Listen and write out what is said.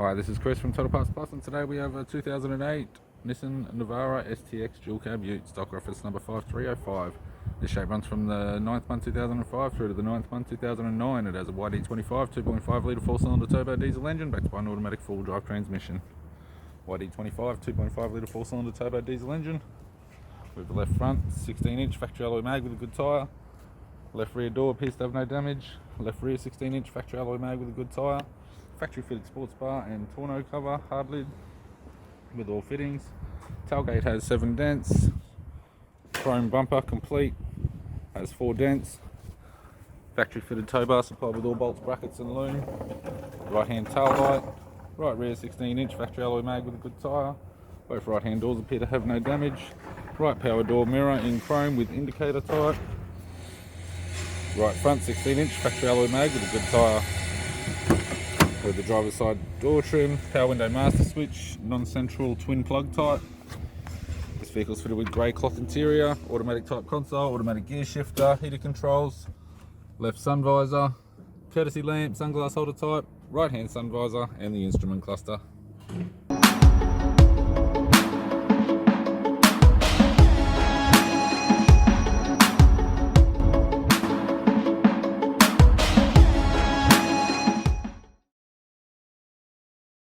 Hi, this is Chris from Total Parts Plus, and today we have a 2008 Nissan Navara ST-X dual cab ute, stock reference number 5305. This shape runs from the 9th month 2005 through to the 9th month 2009. It has a YD25 2.5 litre 4-cylinder turbo diesel engine backed by an automatic full drive transmission. YD25 2.5 litre 4-cylinder turbo diesel engine with the left front 16-inch factory alloy mag with a good tyre. Left rear door appears to have no damage. Left rear 16-inch factory alloy mag with a good tyre. Factory fitted sports bar and tonneau cover, hard lid with all fittings. Tailgate has 7 dents. Chrome bumper complete, has 4 dents. Factory fitted tow bar supplied with all bolts, brackets and loom. Right hand tail light. Right rear 16-inch factory alloy mag with a good tyre. Both right hand doors appear to have no damage. Right power door mirror in chrome with indicator type. Right front 16-inch factory alloy mag with a good tyre. With the driver's side door trim, power window master switch, non-central twin plug type. This vehicle is fitted with grey cloth interior, automatic type console, automatic gear shifter, heater controls, left sun visor, courtesy lamp, sunglass holder type, right hand sun visor and the instrument cluster.